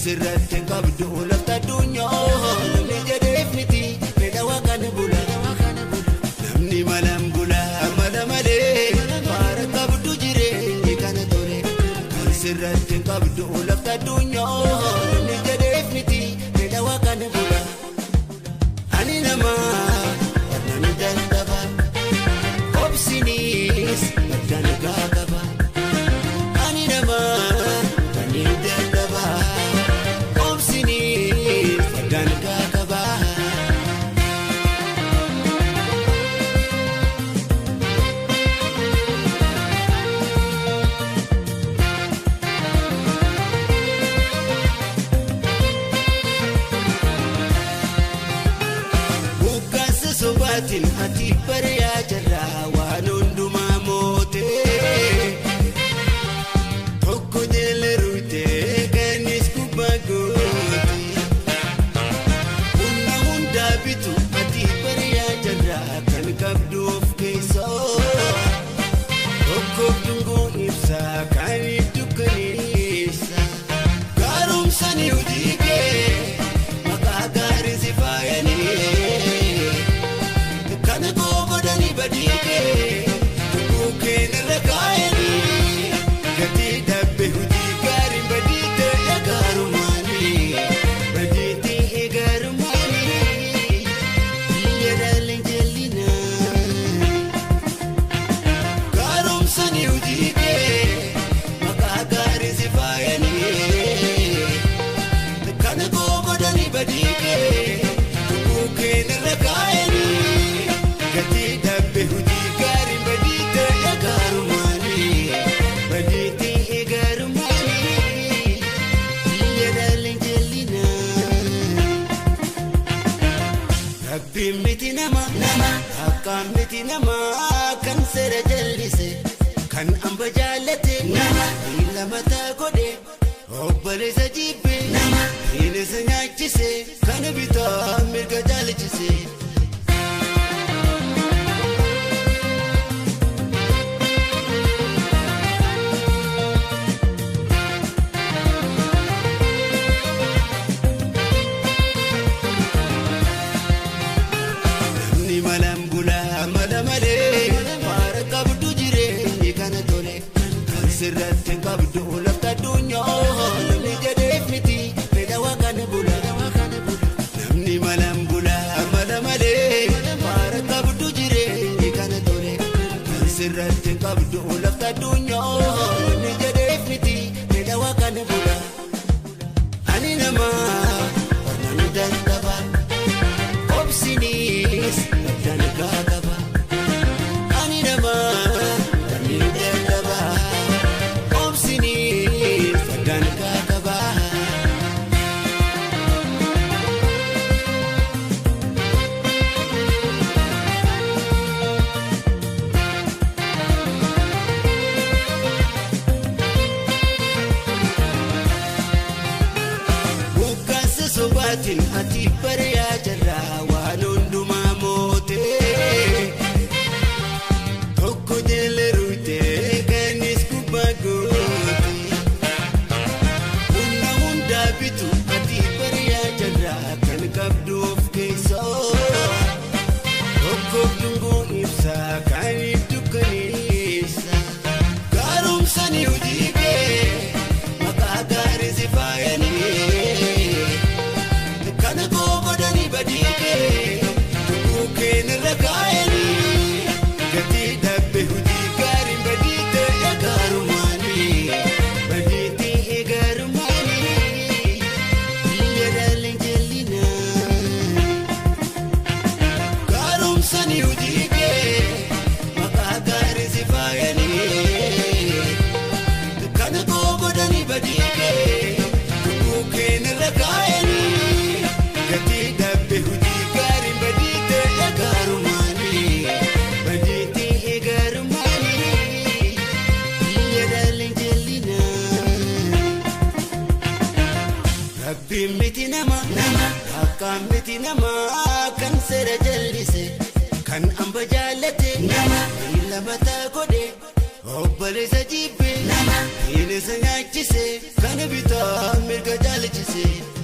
sirratti qabdu lafta addunyaa namni jedheef miti fedha waaqaan bula namni malam gula mala malee faara qabdu jireenyi kana tole kan sirratti qabdu lafta addunyaa namni jedheef miti fedha waaqaan bula ani nama namni dandaba obsinis maddan gaagaba ani nama ati bariya jara waan hundumaa moote tokko jeleerute kanis kubagooti hunda bitu ati bariya jara kan qabdu of keessoo tokko dungu ibsa kan dukkaneessa gaarumsani hojike maqaa gaarii si faayanii badike buken rakaeni gati dabbe hudi garin badite garumani badite garumani yedalen jelina garum sani hudike maka gari sifayani kana go godani badike buken rakaeni gati dabbe hudi garin badite garumani badite garumani yedalen jelina rabbi miti nama akkam miti nama kan sera jallise kan amba jaalate nama lamata gode obbale sajibe nama ine sanyaachise kan bitaa mirga jaalchise sirratti qabdu lafta addunyaa namni jedheef miti fedha waaqaan bula namni malam gula mala malee faara qabdu jireenyi kana tole sirratti qabdu lafta addunyaa namni jedheef miti fedha waaqaan bula ani nama namni dandaba obsinis maddan gaagaba ani nama ati bariya jara waan hundumaa moote tokko jeleerute kanis kubagooti hunda bitu ati bariya jara kan qabdu of keessoo tokko dungu ibsa kan dukkaneessa gaarumsani hojike maqaa gaarii si faayanii badike buken rakaeni gati dabbe hudi garin badite garumani badite garumani yedalen jelina garum sani hudike maka gari sifayani kana go godani badike buken rakaeni gati dabbe hudi garin badite garumani badite garumani yedalen jelina rabbi miti nama akkam miti nama kan sera jallise kan amba jaalate nama lamata gode obbale sajibe nama ine sanyaachise kan bitaa mirga jaalate lejise